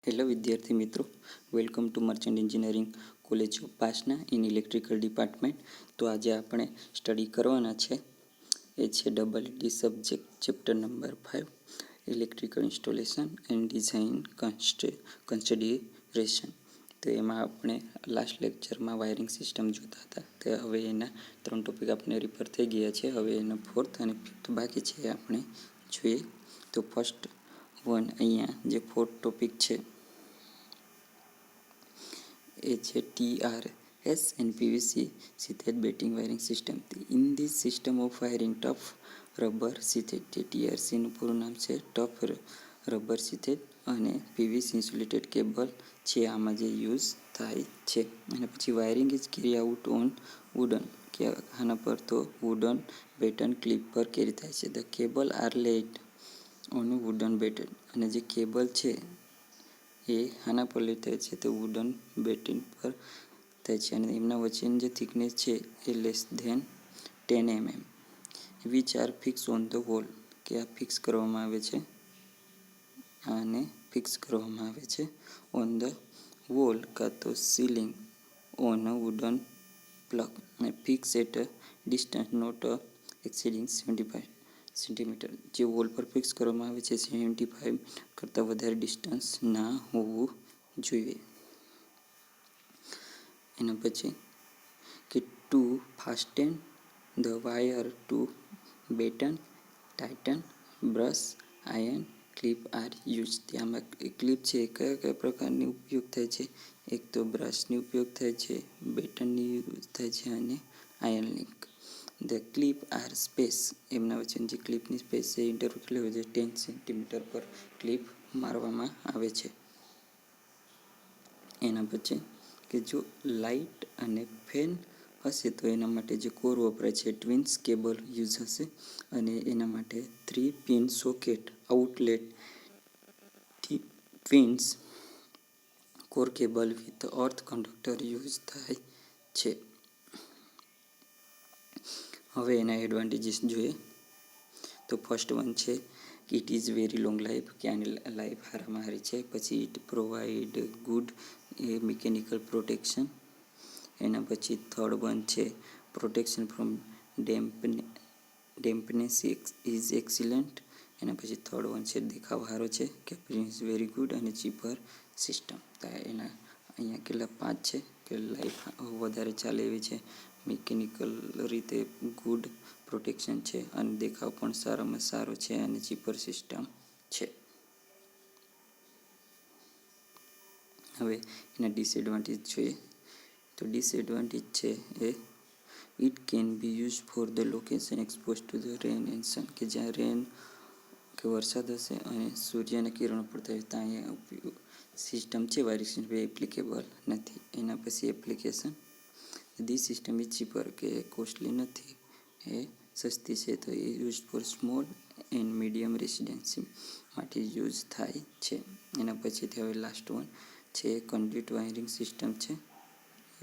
Hello વિદ્યાર્થી મિત્રો, welcome to merchant engineering college of પાસના ઇન ઇલેક્ટ્રિકલ ડિપાર્ટમેન્ટ. તો આજે આપણે સ્ટડી કરવાના છે એ છે EET subject chapter number 5 electrical installation and design consideration. તો એમાં આપણે લાસ્ટ લેક્ચરમાં વાયરિંગ સિસ્ટમ જોતા હતા. તો હવે એના 3 ટોપિક આપણે રિપેર થઈ ગયા છે. હવે એનો 4th અને 5th બાકી છે, આપણે જોઈએ. તો ફર્સ્ટ વન અહીંયા જે 4th ટોપિક છે એ છે TRS and PVC sheathed batting wiring system. In this system of wiring tough rubber sheathed, જે TRCનું પૂરું નામ છે ટફ રબર sheathed અને PVC ઇન્સ્યુલેટેડ કેબલ છે, આમાં જે યુઝ થાય છે. અને પછી wiring is carry out on wooden, કે આના પર તો વુડન બેટન ક્લિપ પર કેરી થાય છે. The cable are laid on wooden batten, અને જે કેબલ છે એ આના પર લેટ થાય છે તો વુડન બેટન પર થાય છે. અને એમના વચ્ચેની જે થિકનેસ છે એ less than 10 mm, which are fix on the wall, કે આ ફિક્સ કરવામાં આવે છે, આને ફિક્સ કરવામાં આવે છે ઓન ધ વોલ કાં તો ceiling on a wooden plug, અને fix at a distance not exceeding 75 centimetre. જે વોલ પર ફિક્સ કરવામાં આવે છે 75 કરતાં વધારે ડિસ્ટન્સ ના હોવું જોઈએ. એના પછી કે to fasten the wire to batten tighten brush iron clip are use. આમાં ક્લિપ છે કયા કયા પ્રકારની ઉપયોગ થાય છે? એક તો બ્રશની ઉપયોગ થાય છે, બેટનની યુઝ થાય છે અને iron link. The clip are space, એમના વચ્ચેની જે ક્લિપની સ્પેસ છે ઇન્ટરવલ કેટલી હોય છે? 10 સેન્ટીમીટર પર ક્લિપ મારવામાં આવે છે. એના પછી કે જો લાઇટ અને ફેન હશે તો એના માટે જે કોર વપરાય છે ટ્વિન્સ કેબલ યુઝ હશે, અને એના માટે 3 pin socket outlet twins core cable with earth conductor use થાય છે. હવે એના એડવાન્ટેજીસ જોઈએ. તો ફર્સ્ટ વન છે કે it is very long life, કે આની લાઈફ હારામાં હારી છે. પછી it provide good mechanical protection. એના પછી થર્ડ વન છે પ્રોટેક્શન ફ્રોમ ડેમ્પનેસ ઇઝ એક્સિલન્ટ. એના પછી થર્ડ વન છે દેખાવ સારો છે, કે ઇઝ વેરી ગુડ અને ચીપર સિસ્ટમ. તો એના અહીંયા કેટલા 5 છે, કે લાઈફ વધારે ચાલે એવી છે, મિકેનિકલ રીતે ગુડ પ્રોટેક્શન છે, અને દેખાવ પણ સારામાં સારો છે, અને ચીપર સિસ્ટમ છે. હવે એના ડિસએડવાન્ટેજ જોઈએ. તો ડિસએડવાન્ટેજ છે એ it can be use for the location expose to the rain and sun, કે જ્યાં રેન કે વરસાદ હશે અને સૂર્યના કિરણો પડતા હોય ત્યાં અહીંયા સિસ્ટમ છે વાયરિંગ સિસ્ટમ એપ્લિકેબલ નથી. એના પછી application, the system is cheaper, કે કોસ્ટલી નથી, એ સસ્તી છે. તો એ use for small and medium residency માટે યુઝ થાય છે. એના પછીથી હવે લાસ્ટ વન છે કન્ડ્યુટ વાયરિંગ સિસ્ટમ છે.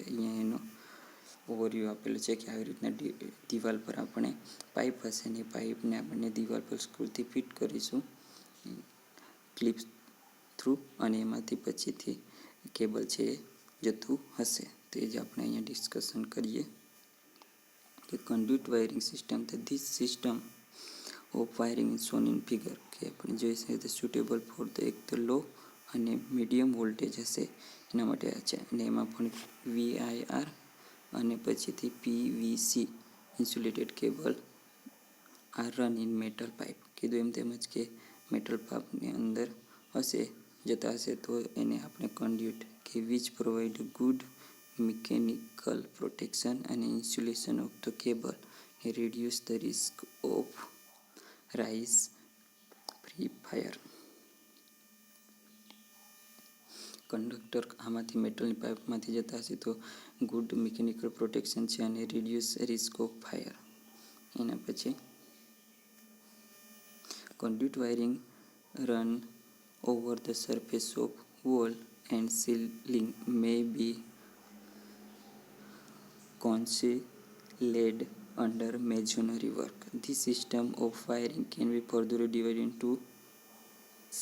અહીંયા એનો ઓવરવ્યૂ આપેલો છે કે આવી રીતના દિવાલ પર આપણે પાઇપ હશે ને પાઇપને આપણને દિવાલ પર સ્ક્રૂથી ફિટ કરીશું ક્લિપ થ્રુ, અને એમાંથી પછીથી કેબલ છે એ જતું હશે. તો એ જ આપણે અહીંયા ડિસ્કશન કરીએ કે કન્ડ્યુટ વાયરિંગ સિસ્ટમ. તો this system of wiring is shown in figure, કે આપણે જોઈ શકીએ તો સુટેબલ ફોર ધ એક તો લો અને મીડિયમ વોલ્ટેજ હશે એના માટે આ છે. અને એમાં પણ VIR અને પછીથી PVC insulated cable are run in metal pipe. કીધું એમ તેમજ કે મેટલ પાઇપની અંદર હશે જતા હશે તો એને આપણે કન્ડ્યુટ, કે which provide good mechanical protection અને insulation of the cable, reduce the risk of rise free fire. Conductor આમાંથી મેટલની પાઇપમાંથી જતા હશે તો ગુડ મિકેનિકલ પ્રોટેક્શન છે અને રિડ્યુસ રિસ્ક ઓફ ફાયર. એના પછી conduit wiring run over the surface of wall and ceiling may be concealed under masonry work. This system of wiring can be further divided into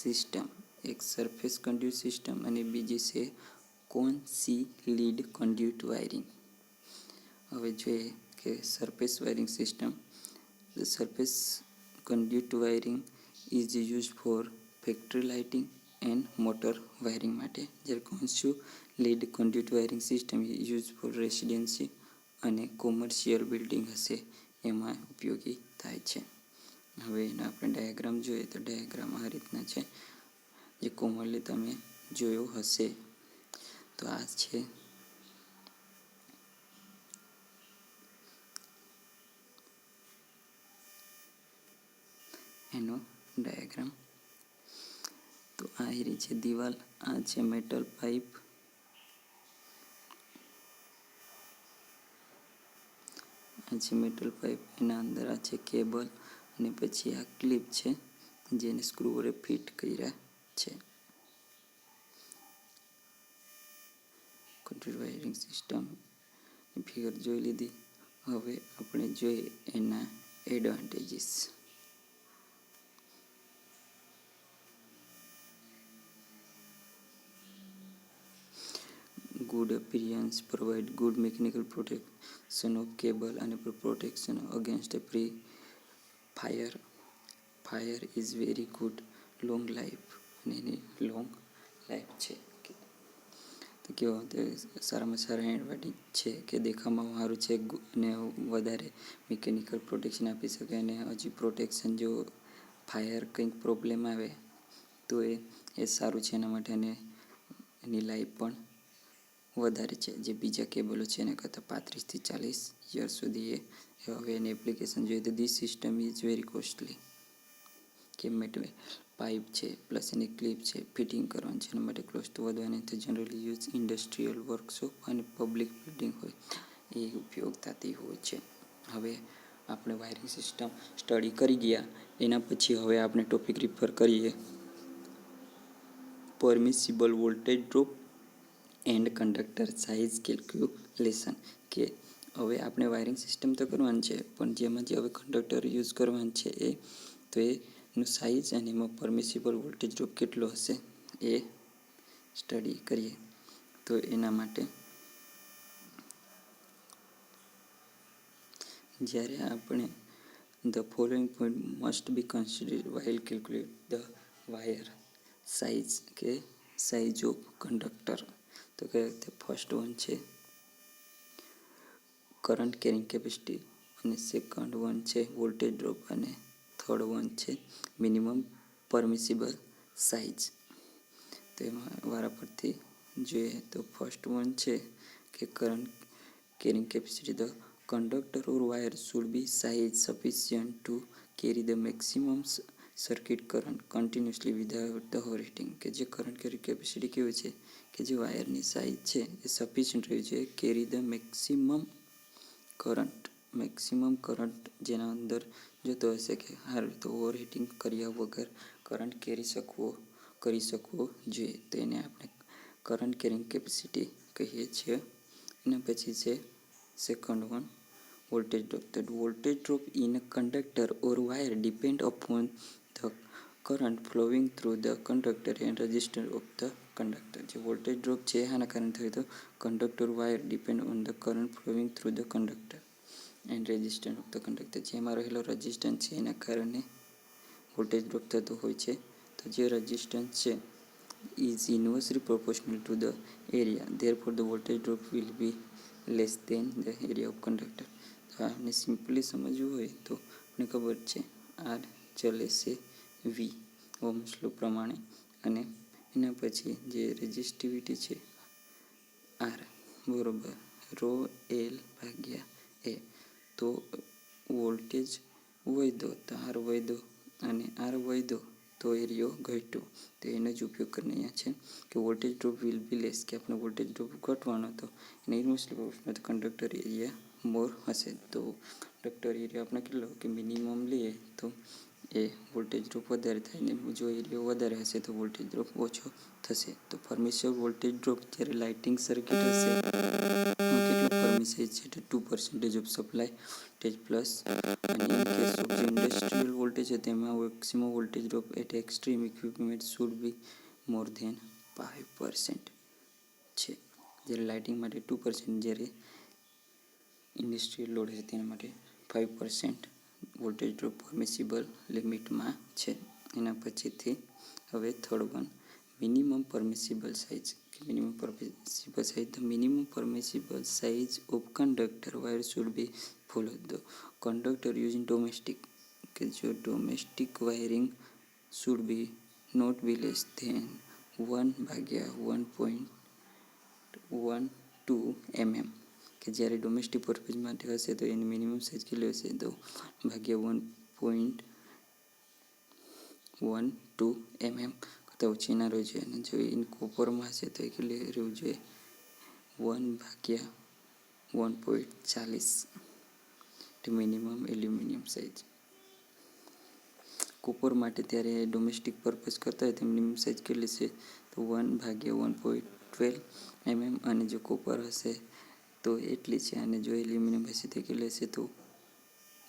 system એક surface conduit system અને બીજી છે concealed conduit wiring. હવે જોઈએ કે surface wiring system. The surface conduit wiring is use for factory lighting and motor wiring માટે, જ્યારે concealed conduit wiring system use for residency અને કોમર્શિયલ બિલ્ડિંગ હશે એમાં ઉપયોગી થાય છે. હવે એના આપણે ડાયાગ્રામ જોઈએ તો ડાયાગ્રામ આ રીતના છે, જે કોમનલી તમે જોયો હશે. તો આ છે એનો ડાયાગ્રામ. તો આ રહી છે દિવાલ, આ છે મેટલ પાઇપ, આ છે મેટલ પાઇપ, એના અંદર આ છે કેબલ અને પછી આ ક્લિપ છે જેને સ્ક્રૂ વડે ફિટ કર્યા છે. કન્ડ્યુટ વાયરિંગ સિસ્ટમ ફિગર જોઈ લીધી. હવે આપણે જોઈએ એના advantages. Good appearance, provide good mechanical protection of cable and protection against a fire. Fire is very good, long life અને એની લોંગ લાઈફ છે. તો કેવો તે સારામાં સારા એડવાન્ટેજ છે કે દેખાવામાં સારું છે અને વધારે મિકેનિકલ પ્રોટેક્શન આપી શકે, અને હજી પ્રોટેક્શન જો ફાયર કંઈક પ્રોબ્લેમ આવે તો એ સારું છે એના માટે, અને એની લાઈફ પણ વધારે છે. જે બીજા કેબલો છે એના કરતાં 35 થી 40 યર સુધી એ. હવે એની એપ્લિકેશન જોઈએ તો this system is very costly. કે મેટલ પાઇપ છે પ્લસ એની ક્લિપ છે, ફિટિંગ કરવાનું છે, એના માટે કોસ્ટ વધવાની. તો જનરલી યુઝ ઇન્ડસ્ટ્રીયલ વર્કશોપ અને પબ્લિક બિલ્ડિંગ હોય એ ઉપયોગ થતી હોય છે. હવે આપણે વાયરિંગ સિસ્ટમ સ્ટડી કરી ગયા, એના પછી હવે આપણે ટોપિક રિફર કરીએ permissible voltage drop and conductor size calculation. કે હવે આપણે વાયરિંગ સિસ્ટમ તો કરવાની છે, પણ જેમાં જે હવે કંડક્ટર યુઝ કરવાનું છે તો એનું સાઇઝ અને એમાં પરમિસિબલ વોલ્ટેજ ડ્રોપ કેટલો હશે એ સ્ટડી કરીએ. તો એના માટે જ્યારે આપણે the following point must be considered while calculate the wire size કે સાઇઝ ઓફ કંડક્ટર. તો કે ફર્સ્ટ વન છે કરંટ કેરિંગ કેપેસિટી, અને સેકન્ડ વન છે વોલ્ટેજ ડ્રોપ, અને થર્ડ વન છે મિનિમમ પરમિસિબલ સાઇઝ. તો એમાં વારા પરથી જોઈએ તો ફર્સ્ટ વન છે કે current carrying capacity. The conductor or wire should be size sufficient to carry the maximum circuit current continuously without the overheating. કે જે કરંટ કેરી કેપેસિટી કેવી છે કે જે વાયરની સાઇઝ છે એ સફિશિયન્ટ રહેવી જોઈએ કેરી ધ મેક્સિમમ કરંટ જેના અંદર જતો હશે કે હારું તો ઓવરહીટિંગ કર્યા વગર કરંટ કરી શકવો જોઈએ. તો એને આપણે કરંટ કેરિંગ કેપેસિટી કહીએ છીએ. એના પછી છે second one voltage drop. The voltage drop in a conductor or wire depend upon the current flowing through the conductor and resistance of the conductor. જે વોલ્ટેજ ડ્રોપ છે આના કારણે થયો તો conductor wire depend on the current flowing through the conductor and resistance of the conductor. જેમાં રહેલો resistance છે એના કારણે વોલ્ટેજ ડ્રોપ થતો હોય છે. તો જે રેઝિસ્ટન્સ છે is inversely proportional to the area, therefore the voltage drop will be less than the area of conductor. તો આને સિમ્પલી સમજવું હોય તો આપણે ખબર છે આર ચલે છે વી ઓહ્મ્સ લો પ્રમાણે, અને એના પછી જે રેઝિસ્ટિવિટી છે આર બરોબર રો એલ ભાગ્યા એ. તો વોલ્ટેજ વધ્યો તો આર વધ્યો, અને આર વધ્યો તો એરિયો ઘટ્યો. તો એનો જ ઉપયોગ કરીને અહીંયા છે કે voltage drop will be less, કે આપણે વોલ્ટેજ ડ્રોપ ઘટવાનો હતો એને inversely proportional conductor area more હશે. તો કંડક્ટર એરિયા આપણે કેટલો કે મિનિમમ લઈએ તો એ વોલ્ટેજ ડ્રોપ વધારે થાય, ને જો એરિયો વધારે હશે તો વોલ્ટેજ ડ્રોપ ઓછો થશે. તો પરમિસિબલ વોલ્ટેજ ડ્રોપ જ્યારે લાઇટિંગ સર્કિટ હશે કેટલો પરમિસિબલ છે તો 2% ઓફ સપ્લાય વોલ્ટેજ પ્લસ, અને ઇન કેસ ઓફ જે ઇન્ડસ્ટ્રીયલ વોલ્ટેજ છે તેમાં maximum voltage drop at extreme equipment should be more than 5% છે. જ્યારે લાઇટિંગ માટે 2%, જ્યારે ઇન્ડસ્ટ્રીયલ લોડ છે તેના માટે 5% વોલ્ટેજ ડ્રોપ પરમિસિબલ લિમિટમાં છે. એના પછીથી હવે third one, minimum permissible size. Minimum permissible size, the minimum permissible size of conductor wire should be follow the conductor using domestic, કે જો domestic wiring should be not be less than 1/1.12 mm, કે જ્યારે domestic purpose માટે હશે તો એની minimum size કેટલી હશે તો ભાગ્યા 1.12 mm કરતાં ઓછી ના રહેવું જોઈએ. અને જો ઇન કોપરમાં હશે તો એ કેટલી રહેવું જોઈએ 1/1.40 મિનિમમ એલ્યુમિનિયમ સાઇઝ. કોપર માટે ત્યારે ડોમેસ્ટિક પર્પઝ કરતા હોય તો મિનિમમ સાઇઝ કેટલી છે તો 1/1.12 mm, અને જો કોપર હશે તો એટલી છે, અને જો એલ્યુમિનિયમ હશે તો કેટલી હશે તો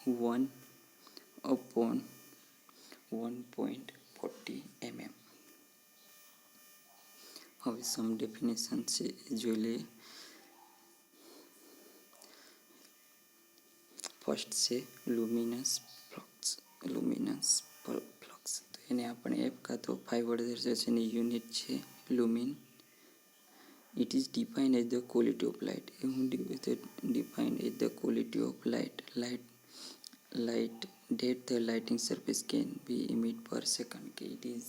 1/1.40 mm. હવે સમ ડેફિનેશન છે એ જોઈ લઈએ. ફર્સ્ટ છે લુમિનસ ફ્લક્સ. તો એને આપણે F કાં તો 5 વડે દર્શાવશે અને યુનિટ છે lumen. It is defined as the quality of light. એ હું defined as the quality of light that the lighting surface can be emit per second. કે it is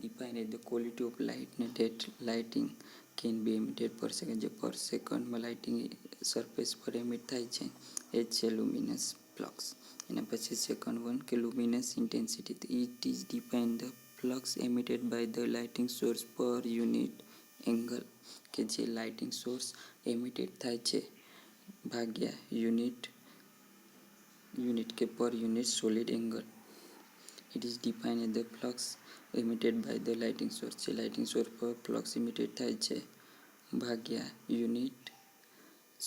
defined as the quality of light that lighting can be emitted per second. જે પર સેકન્ડમાં lighting surface પર emit થાય છે એ છે luminous flux. એના પછી સેકન્ડ વન કે luminous intensity. It is defined the flux emitted by the lighting source per unit angle, કે જે લાઇટિંગ સોર્સ એમિટેડ થાય છે ભાગ્યા યુનિટ કે per unit solid angle. It is defined as the flux emitted by the lighting source, જે lighting source પર flux emitted થાય છે ભાગ્યા યુનિટ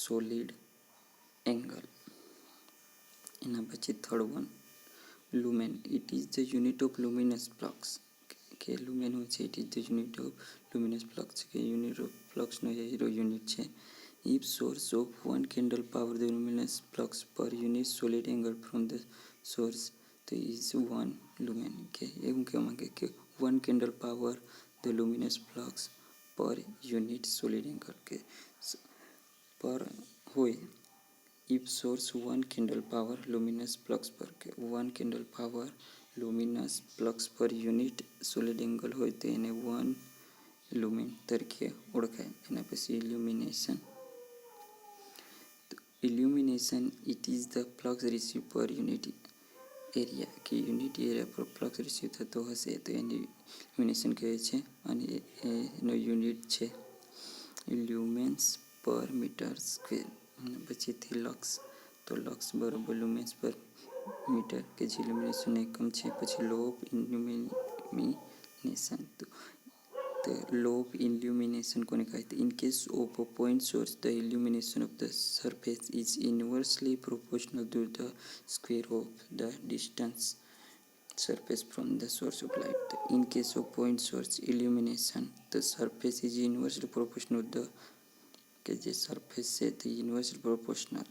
સોલિડ એંગલ. એના પછી third one lumen. It is the unit of luminous flux. કે lumen હોય છે it is the unit of luminous flux, કે યુનિટ ઓફ ફ્લક્સનો યુનિટ છે. If source of one candle power the luminous flux per unit solid angle from the source તો is 1 lumen. કે એવું કહેવા માંગે કે 1 candle power the luminous flux per unit solid angle, કે પર હોય if source 1 candle power luminous flux per, કે 1 candle power luminous flux per unit solid angle હોય તો એને 1 lumen તરીકે ઓળખાય. એના પછી illumination. Illumination, it is the flux received per unit area. કે યુનિટ એરિયા પર ફ્લક્સ રિસીવ થતો હશે તો એને ઇલ્યુમિનેશન કહે છે, અને એનો યુનિટ છે લ્યુમેન્સ પર મીટર સ્ક્વેર. પછીથી લક્સ. તો લક્સ બરાબર લ્યુમેન્સ પર મીટર, કે જે ઇલ્યુમિનેશન એકમ છે. પછી law of illumination. The law of illumination કોને કહે છે? In case of a point source, the illumination of the surface is inversely proportional to the square of the distance surface from the source of light. In case of point source illumination, the surface is inversely proportional to the, કે જે surface છે તે inversely proportional,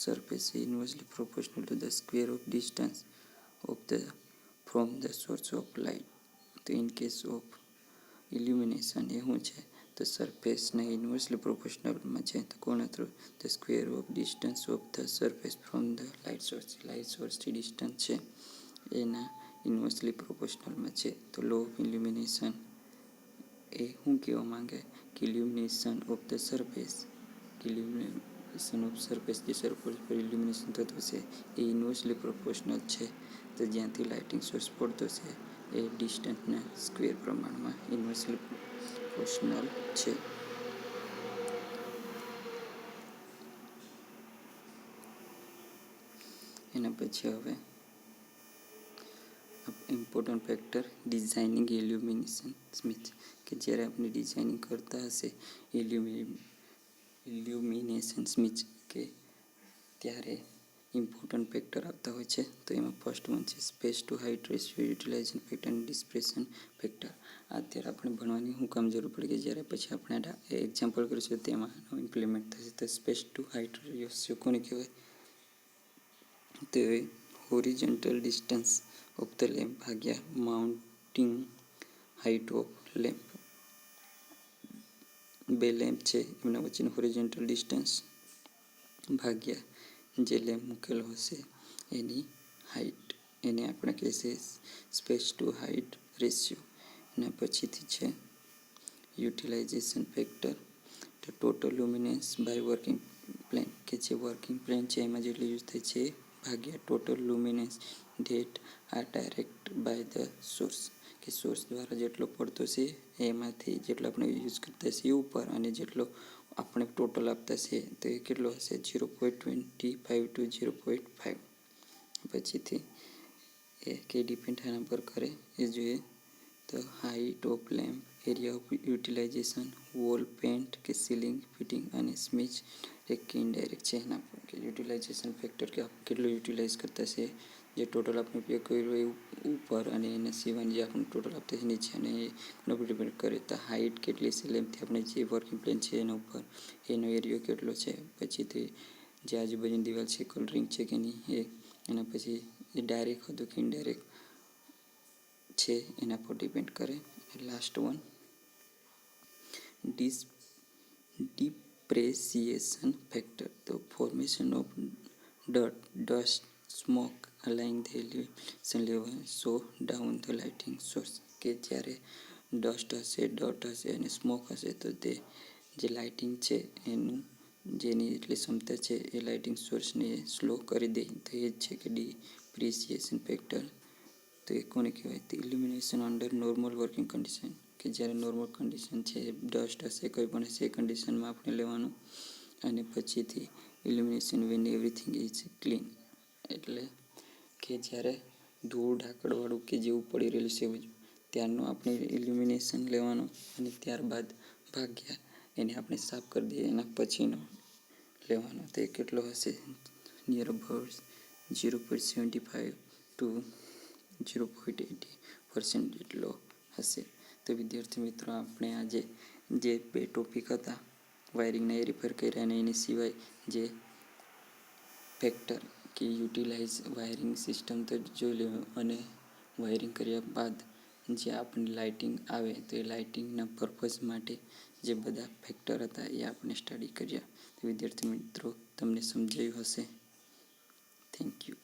surface is inversely proportional to the square of distance of the from the source of light. તો in case of illumination એ શું છે તો સરફેસના ઇન્વર્સલી પ્રોપોર્શનલમાં છે. તો કોના થ્રુ? The square of distance of the surface from the light source. Light સોર્સથી ડિસ્ટન્સ છે એના ઇન્વર્સલી પ્રોપોર્શનલમાં છે. તો લો ઓફ ઇલ્યુમિનેશન એ શું કહેવા માંગે કે illumination of the surface, illumination of surface, જે સરફેસ પર ઇલ્યુમિનેશન થતું છે એ ઇન્વર્સલી પ્રોપોર્શનલ છે. તો જ્યાંથી લાઇટિંગ સોર્સ પડતો છે એ ડિસ્ટન્સના સ્ક્વેર પ્રમાણમાં ઇન્વર્સલી પ્રોપોર્શનલ છે. એના પછી હવે important factor designing illumination Smith, કે જ્યારે આપણે ડિઝાઇનિંગ કરતા હશે ઇલ્યુમિનેશન સ્મિચ, કે ત્યારે ઇમ્પોર્ટન્ટ ફેક્ટર આવતા હોય છે. તો એમાં ફર્સ્ટ વન છે space to height ratio, utilisation factor અને ડિસ્પ્રેશન ફેક્ટર. અત્યારે આપણે ભણવાની શું કામ જરૂર પડે કે જ્યારે પછી આપણે એક્ઝામ્પલ કરીશું તેમાં ઇમ્પ્લિમેન્ટ થશે. તો સ્પેસ ટુ હાઇટ રેશિયો કોને કહેવાય? તો horizontal distance of the lamp ભાગ્યા માઉન્ટિંગ હાઇટ ઓફ લેમ્પ. બે લેમ્પ છે એમના વચ્ચેનું હોરિઝોન્ટલ ડિસ્ટન્સ ભાગ્યા જે લેમ્પ મૂકેલો હશે એની હાઇટ, એને આપણે કહેશે સ્પેસ ટુ હાઇટ રેશિયો. એના પછીથી છે યુટિલાઇઝેશન ફેક્ટર, તો ટોટલ લ્યુમિનેન્સ બાય વર્કિંગ પ્લેન, કે જે વર્કિંગ પ્લેન છે એમાં જેટલી યુઝ થાય છે ભાગ્યા total luminance that are direct by the source, કે સોર્સ દ્વારા જેટલો પડતો છે એમાંથી જેટલો આપણે યુઝ કરતા છીએ ઉપર અને જેટલો આપણે ટોટલ આપતા છે તો એ કેટલો હશે 0.25 ટુ 0.5. પછીથી એ કે ડિપેન્ડ આના પર કરે એ જોઈએ. તો height of lamp, area of utilisation, wall paint કે સીલિંગ ફિટિંગ અને સ્મિચ એક કે ઇનડાયરેક્ટ છે એના પર કે યુટિલાઇઝેશન ફેક્ટર કે આપણે કેટલું યુટિલાઇઝ કરતા છે, જે ટોટલ આપણે ઉપયોગ કર્યો એ ઉપર અને એના સિવાય જે આપણે ટોટલ આપતા છે નીચે, અને એનો પર ડિપેન્ડ કરે. તો હાઇટ કેટલી છે લેમ્પથી આપણે જે વર્કિંગ પ્લેન છે એના ઉપર, એનો એરિયો કેટલો છે. પછીથી જે આજુબાજુની દિવાલ છે કલરિંગ છે કે નહીં એ, એના પછી એ ડાયરેક્ટ હતું કે ઇનડાયરેક્ટ છે એના પર ડિપેન્ડ કરે. લાસ્ટ વન ડિપ્રેસિએશન ફેક્ટર, તો formation of dust smoke aligning the elevation level so down the lighting source, કે જ્યારે ડસ્ટ હશે, ડર્ટ હશે અને સ્મોક હશે તો તે જે લાઇટિંગ છે એનું જેની એટલી ક્ષમતા છે એ લાઇટિંગ સોર્સને સ્લો કરી દે, તો એ જ છે કે ડિપ્રિસિએશન ફેક્ટર. તો એ કોને કહેવાય? તો illumination under normal working condition, કે જ્યારે નોર્મલ કન્ડિશન છે ડસ્ટ હશે કોઈ પણ હશે એ કન્ડિશનમાં આપણે લેવાનું. અને પછીથી illumination when everything is clean, એટલે કે જ્યારે ધૂળ ઢાંકળવાળું કે જેવું પડી રહેલું છે એવું ત્યારનું આપણે ઇલ્યુમિનેશન લેવાનું, અને ત્યારબાદ ભાગ્યા એને આપણે સાફ કરી દઈએ એના પછીનો લેવાનો. તો એ કેટલો હશે? નિયર અબાઉટ 0.75 ટુ 0.80% જેટલો હશે. તો વિદ્યાર્થી મિત્રો, આપણે આજે જે બે ટોપિક હતા વાયરિંગના એ રિફર કર્યા, અને એની સિવાય જે ફેક્ટર કે યુટિલાઇઝ વાયરિંગ સિસ્ટમ તો જોઈ લેવું, અને વાયરિંગ કર્યા બાદ જે આપણી લાઇટિંગ આવે તો એ લાઇટિંગના પર્પઝ માટે જે બધા ફેક્ટર હતા એ આપણે સ્ટડી કર્યા. તો વિદ્યાર્થી મિત્રો, તમને સમજાયું હશે. Thank you.